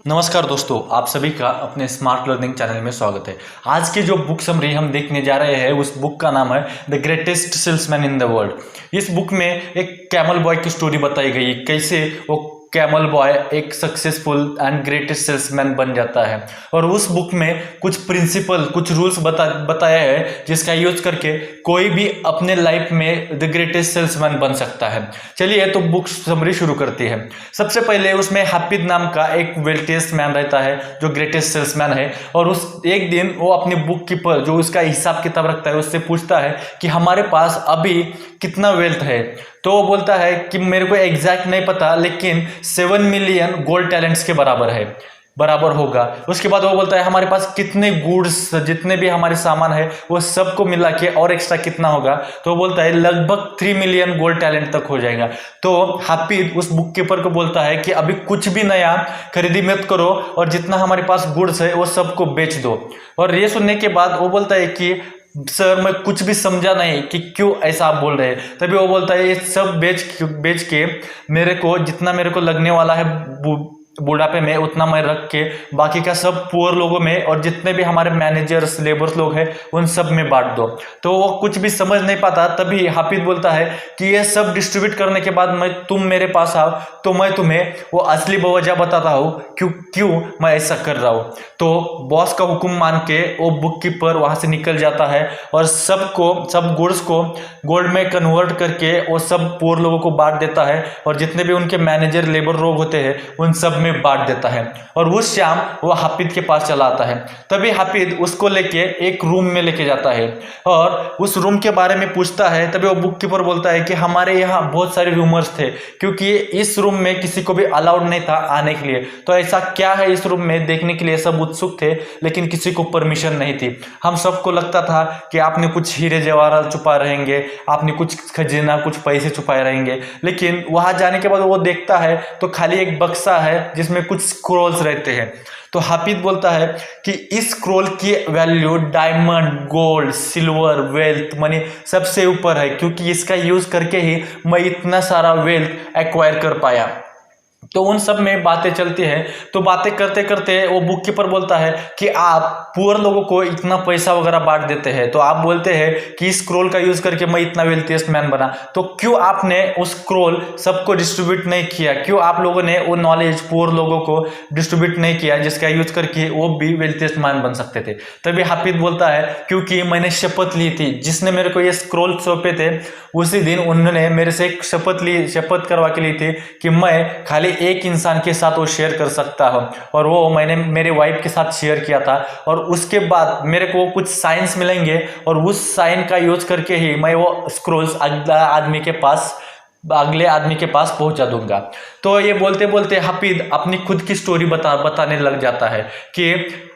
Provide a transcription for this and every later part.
नमस्कार दोस्तों, आप सभी का अपने स्मार्ट लर्निंग चैनल में स्वागत है। आज की जो बुक समरी हम देखने जा रहे हैं उस बुक का नाम है the greatest salesman in the world. इस बुक में एक कैमल बॉय की स्टोरी बताई गई, कैसे वो कैमल बॉय एक सक्सेसफुल एंड ग्रेटेस्ट सेल्समैन बन जाता है। और उस बुक में कुछ प्रिंसिपल, कुछ रूल्स बताया है जिसका यूज करके कोई भी अपने लाइफ में द ग्रेटेस्ट सेल्समैन बन सकता है। चलिए तो बुक समरी शुरू करती है। सबसे पहले उसमें हाफिज नाम का एक वेल्थिएस्ट मैन रहता है जो ग्रेटेस्ट सेल्समैन है। और उस एक दिन वो अपनी बुक कीपर जो उसका हिसाब किताब रखता है उससे पूछता है कि हमारे पास अभी कितना वेल्थ है। तो वो बोलता है कि मेरे को एग्जैक्ट नहीं पता, लेकिन 7 मिलियन गोल्ड टैलेंट्स के बराबर होगा। उसके बाद वो बोलता है हमारे पास कितने गुड्स, जितने भी हमारे सामान है वो सबको मिला के और एक्स्ट्रा कितना होगा। तो वो बोलता है लगभग 3 मिलियन गोल्ड टैलेंट तक हो जाएगा। तो हाफिज उस बुक कीपर को बोलता है कि अभी कुछ भी नया खरीदी मत करो और जितना हमारे पास गुड्स है वो सबको बेच दो। और ये सुनने के बाद वो बोलता है कि सर मैं कुछ भी समझा नहीं कि क्यों ऐसा आप बोल रहे हैं। तभी वो बोलता है ये सब बेच के मेरे को जितना मेरे को लगने वाला है बुढ़ापे में उतना मैं रख के बाकी का सब पुअर लोगों में और जितने भी हमारे मैनेजर्स लेबर्स लोग हैं उन सब में बांट दो। तो वो कुछ भी समझ नहीं पाता। तभी हाफिज बोलता है कि ये सब डिस्ट्रीब्यूट करने के बाद तुम मेरे पास आओ तो मैं तुम्हें वो असली वजह बताता हूँ क्यों मैं ऐसा कर रहा हूँ। तो बॉस का हुक्म मान के वो बुक कीपर वहां से निकल जाता है और सब गुड्स को गोल्ड में कन्वर्ट करके वो सब पुअर लोगों को बांट देता है और जितने भी उनके मैनेजर लेबर लोग होते हैं उन सब में बांट देता है। और उस शाम वो हाफिज के पास चला आता है। तभी हाफिज उसको लेके एक रूम में लेके जाता है और उस रूम के बारे में पूछता है। तभी वो बुक कीपर बोलता है कि हमारे यहाँ बहुत सारे रूमर्स थे, क्योंकि इस रूम में किसी को भी अलाउड नहीं था आने के लिए। तो ऐसा क्या है इस रूम में देखने के लिए सब उत्सुक थे, लेकिन किसी को परमिशन नहीं थी। हम सबको लगता था कि आपने कुछ हीरे जवाहरात छुपा रहेंगे, आपने कुछ खजाना, कुछ पैसे छुपाए रहेंगे। लेकिन वहां जाने के बाद वो देखता है तो खाली एक बक्सा है जिसमें कुछ स्क्रोल्स रहते हैं। तो हाफिज बोलता है कि इस स्क्रोल की value diamond, gold, silver, wealth, money सबसे ऊपर है, क्योंकि इसका यूज करके ही मैं इतना सारा वेल्थ एक्वायर कर पाया। तो उन सब में बातें चलती है। तो बातें करते करते वो बुक कीपर बोलता है कि आप पुअर लोगों को इतना पैसा वगैरह बांट देते हैं, तो आप बोलते हैं कि इस स्क्रोल का यूज करके मैं इतना वेल्थिएस्ट मैन बना, तो क्यों आपने उस स्क्रोल सबको डिस्ट्रीब्यूट नहीं किया? क्यों आप लोगों ने वो नॉलेज पुअर लोगों को डिस्ट्रीब्यूट नहीं किया जिसका यूज करके वो भी वेल्थिएस्ट मैन बन सकते थे? तभी हाफिज बोलता है क्योंकि मैंने शपथ ली थी, जिसने मेरे को ये स्क्रोल सौंपे थे उसी दिन उन्होंने मेरे से एक शपथ करवा के ली थी कि मैं खाली एक इंसान के साथ वो शेयर कर सकता हूं। और वो मैंने मेरे वाइफ के साथ शेयर किया था। और उसके बाद मेरे को कुछ साइंस मिलेंगे और उस साइन का यूज करके ही मैं वो स्क्रोल्स अगले आदमी के पास पहुंचा दूंगा। तो ये बोलते बोलते हाफिज अपनी खुद की स्टोरी बताने लग जाता है कि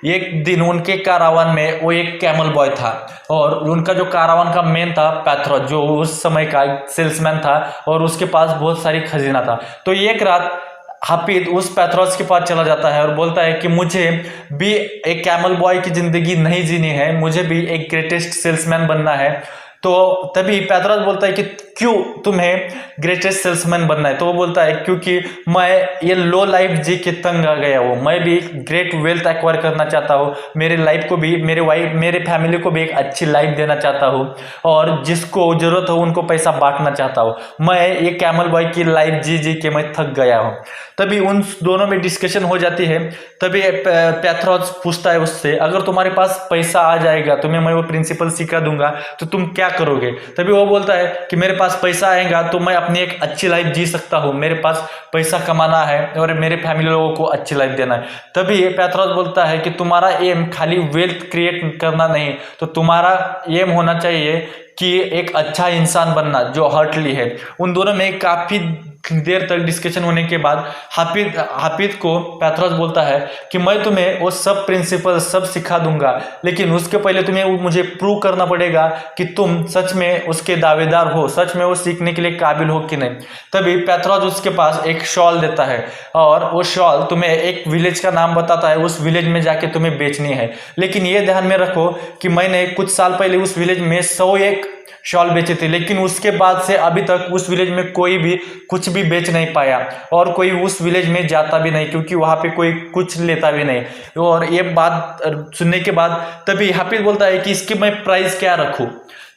एक दिन उनके कारावान में वो एक कैमल बॉय था और उनका जो कारावान का मेन था पैथरोस, जो उस समय का सेल्समैन था और उसके पास बहुत सारी खजीना था। तो एक रात हाफिज उस पैथरोस के पास चला जाता है और बोलता है कि मुझे भी एक कैमल बॉय की जिंदगी नहीं जीनी है, मुझे भी एक ग्रेटेस्ट सेल्समैन बनना है। तो तभी पैथरोस बोलता है कि क्यों तुम्हें ग्रेटेस्ट सेल्समैन बनना है? तो वो बोलता है क्योंकि मैं ये लो लाइफ जी के तंग आ गया हूँ, मैं भी ग्रेट वेल्थ एक्वायर करना चाहता हूँ, मेरे लाइफ को भी, मेरे फैमिली को भी एक अच्छी लाइफ देना चाहता हूँ और जिसको जरूरत हो उनको पैसा बांटना चाहता हूँ। मैं ये कैमल बॉय की लाइफ जी के मैं थक गया हूँ। तभी उन दोनों में डिस्कशन हो जाती है। तभी पैथरोस पूछता है उससे, अगर तुम्हारे पास पैसा आ जाएगा, तुम्हें मैं वो प्रिंसिपल सिखा दूंगा, तो तुम क्या करोगे? तभी वो बोलता है कि मेरे पास पैसा आएगा तो मैं अपनी एक अच्छी लाइफ जी सकता हूँ, मेरे पास पैसा कमाना है और मेरे फैमिली लोगों को अच्छी लाइफ देना है। तभी पैथरोस बोलता है कि तुम्हारा एम खाली वेल्थ क्रिएट करना नहीं, तो तुम्हारा एम होना चाहिए कि एक अच्छा इंसान बनना जो हार्टली है। उन दोनों में काफी देर तक डिस्कशन होने के बाद हाफिज को पैथरोस बोलता है कि मैं तुम्हें वो सब प्रिंसिपल सब सिखा दूंगा, लेकिन उसके पहले तुम्हें मुझे प्रूव करना पड़ेगा कि तुम सच में उसके दावेदार हो, सच में वो सीखने के लिए काबिल हो कि नहीं। तभी पैथरोस उसके पास एक शॉल देता है और वो शॉल तुम्हें एक विलेज का नाम बताता है, उस विलेज में जाके तुम्हें बेचनी है। लेकिन ये ध्यान में रखो कि मैंने कुछ साल पहले उस विलेज में 101 शॉल बेचे थे, लेकिन उसके बाद से अभी तक उस विलेज में कोई भी कुछ भी बेच नहीं पाया और कोई उस विलेज में जाता भी नहीं, क्योंकि वहाँ पे कोई कुछ लेता भी नहीं। और ये बात सुनने के बाद तभी हाफिज बोलता है कि इसकी मैं प्राइस क्या रखूँ।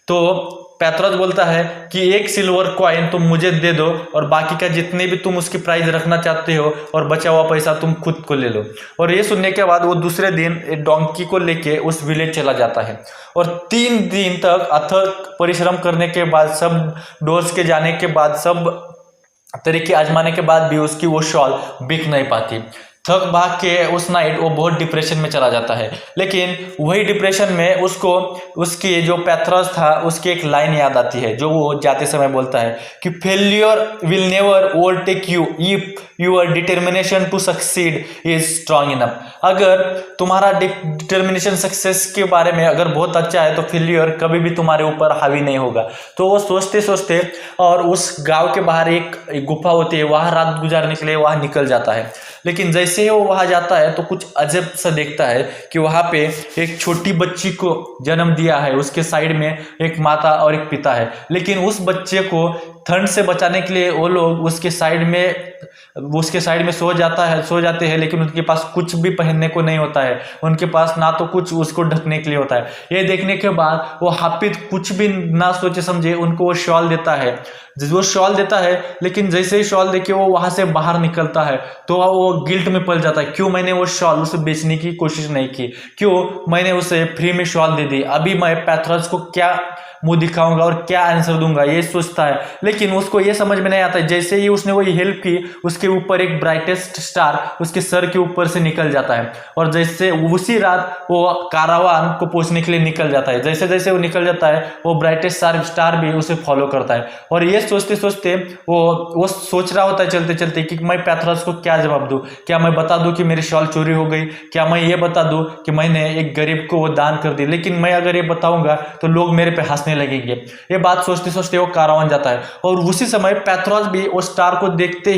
तो पैथराज बोलता है कि 1 सिल्वर कॉइन तुम मुझे दे दो और बाकी का जितने भी तुम उसकी प्राइस रखना चाहते हो और बचा हुआ पैसा तुम खुद को ले लो। और ये सुनने के बाद वो दूसरे दिन डोंकी को लेके उस विलेज चला जाता है और 3 दिन तक अथक परिश्रम करने के बाद, सब डोर्स के जाने के बाद, सब तरीके आजमाने के बाद भी उसकी वो शॉल बिक नहीं पाती। थक भाग के उस नाइट वो बहुत डिप्रेशन में चला जाता है। लेकिन वही डिप्रेशन में उसको उसकी जो पैथराज था उसकी एक लाइन याद आती है जो वो जाते समय बोलता है कि failure will never overtake you if your determination to succeed is strong enough. अगर तुम्हारा डिटर्मिनेशन सक्सेस के बारे में अगर बहुत अच्छा है तो फेल्यूर कभी भी तुम्हारे ऊपर हावी नहीं होगा। तो वो सोचते सोचते और उस गांव के बाहर एक गुफा होती है, वहां रात गुजारने के लिए वहां निकल जाता है। लेकिन जैसे ही वो वहां जाता है तो कुछ अजब सा देखता है कि वहां पे एक छोटी बच्ची को जन्म दिया है, उसके साइड में एक माता और एक पिता है। लेकिन उस बच्चे को ठंड से बचाने के लिए वो लोग उसके साइड में सो जाते हैं, लेकिन उनके पास कुछ भी पहनने को नहीं होता है, उनके पास ना तो कुछ उसको ढकने के लिए होता है। ये देखने के बाद वो हाफिज कुछ भी ना सोचे समझे उनको वो शॉल देता है। वो शॉल देता है, लेकिन जैसे ही शॉल देके वो वहां से बाहर निकलता है तो वो गिल्ट में पड़ जाता है, क्यों मैंने वो शॉल उसे बेचने की कोशिश नहीं की, क्यों मैंने उसे फ्री में शॉल दे दी, अभी मैं पैथराज को क्या मुंह दिखाऊंगा और क्या आंसर दूंगा, ये सोचता है। लेकिन उसको ये समझ में नहीं आता है, जैसे ही उसने वही हेल्प की उसके ऊपर एक ब्राइटेस्ट स्टार उसके सर के ऊपर से निकल जाता है और जैसे उसी रात वो कारावान को पहुंचने के लिए निकल जाता है। जैसे जैसे वो निकल जाता है वो ब्राइटेस्ट स्टार भी उसे फॉलो करता है और ये सोचते सोचते वो सोच रहा होता है चलते चलते कि मैं पैथराज को क्या जवाब दूं, क्या मैं बता दूं कि मेरी शॉल चोरी हो गई, क्या मैं ये बता दूं कि मैंने एक गरीब को वो दान कर दी, लेकिन मैं अगर ये बताऊंगा तो लोग मेरे पे हंसने लगेंगे। ये बात सोचते सोचते वो कारावान जाता है और उसी समय पैथराज भी वो स्टार को देखते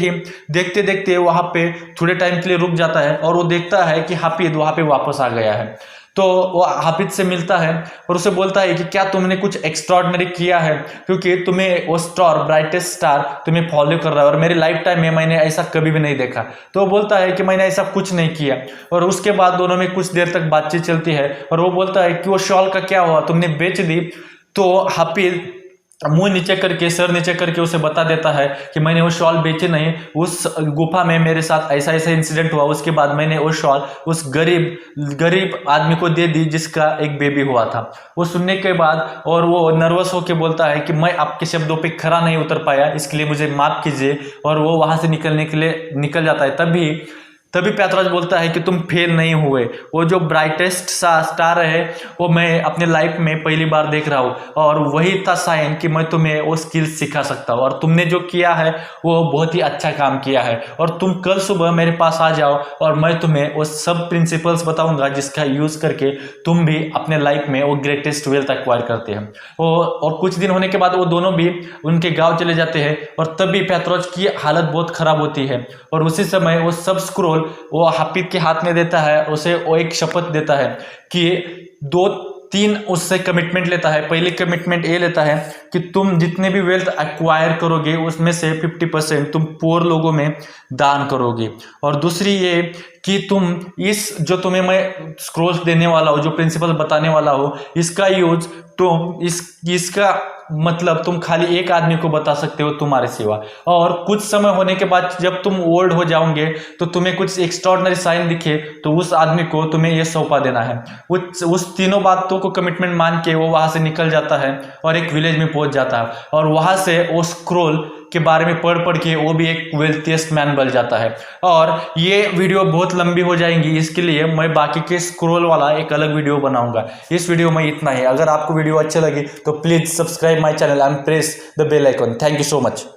देखते वहां पे थोड़े टाइम के लिए रुक जाता है और वो देखता है कि हाफिज वहां पे वापस आ गया है। तो वो हाफिज से मिलता है और उसे बोलता है कि क्या तुमने कुछ एक्स्ट्राऑर्डिनरी किया है, क्योंकि तुम्हें वो स्टार ब्राइटेस्ट स्टार तुम्हें फॉलो कर रहा है और मेरे लाइफ टाइम में मैंने ऐसा कभी भी नहीं देखा। तो वो बोलता है कि मैंने ऐसा कुछ नहीं किया और उसके बाद दोनों में कुछ देर तक बातचीत चलती है और वो बोलता है कि वो शॉल का क्या हुआ, तुमने बेच दी। तो हाफिज मुंह नीचे करके सर नीचे करके उसे बता देता है कि मैंने वो शॉल बेचे नहीं, उस गुफा में मेरे साथ ऐसा ऐसा इंसिडेंट हुआ, उसके बाद मैंने वो शॉल उस गरीब आदमी को दे दी जिसका एक बेबी हुआ था। वो सुनने के बाद और वो नर्वस होकर बोलता है कि मैं आपके शब्दों पे खरा नहीं उतर पाया, इसके लिए मुझे माफ कीजिए, और वो वहां से निकलने के लिए निकल जाता है। तभी पैथराज बोलता है कि तुम फेल नहीं हुए, वो जो ब्राइटेस्ट स्टार है वो मैं अपने लाइफ में पहली बार देख रहा हूँ और वही था साइन कि मैं तुम्हें वो स्किल्स सिखा सकता हूँ और तुमने जो किया है वो बहुत ही अच्छा काम किया है और तुम कल सुबह मेरे पास आ जाओ और मैं तुम्हें वो सब प्रिंसिपल्स बताऊंगा जिसका यूज़ करके तुम भी अपने लाइफ में वो ग्रेटेस्ट वेल्थ एक्वायर करते हैं। और कुछ दिन होने के बाद वो दोनों भी उनके गाँव चले जाते हैं और तभी पैथराज की हालत बहुत खराब होती है और उसी समय वो सब स्क्रोल वो हाफिज के हाथ में देता है, उसे वो एक शपथ देता है कि 2-3 उससे कमिटमेंट लेता है। पहली कमिटमेंट ये लेता है कि तुम जितने भी वेल्थ एक्वायर करोगे उसमें से 50% तुम पुअर लोगों में दान करोगे, और दूसरी ये कि तुम इस जो तुम्हें मैं स्क्रोल्स देने वाला हूँ, जो प्रिंसिपल बताने वाला हूँ, इसका यूज तुम इसका मतलब तुम खाली एक आदमी को बता सकते हो तुम्हारे सिवा, और कुछ समय होने के बाद जब तुम ओल्ड हो जाओगे तो तुम्हें कुछ एक्स्ट्राऑर्डिनरी साइन दिखे तो उस आदमी को तुम्हें ये सौंपा देना है। उस तीनों बातों को कमिटमेंट मान के वो वहां से निकल जाता है और एक विलेज में पहुंच जाता है और वहां से वो स्क्रोल के बारे में पढ़ के वो भी एक वेल्थिएस्ट मैन बन जाता है। और ये वीडियो बहुत लंबी हो जाएंगी, इसके लिए मैं बाकी के स्क्रोल वाला एक अलग वीडियो बनाऊंगा। इस वीडियो में इतना ही। अगर आपको वीडियो अच्छी लगी तो please subscribe my channel and press the bell icon. Thank you so much.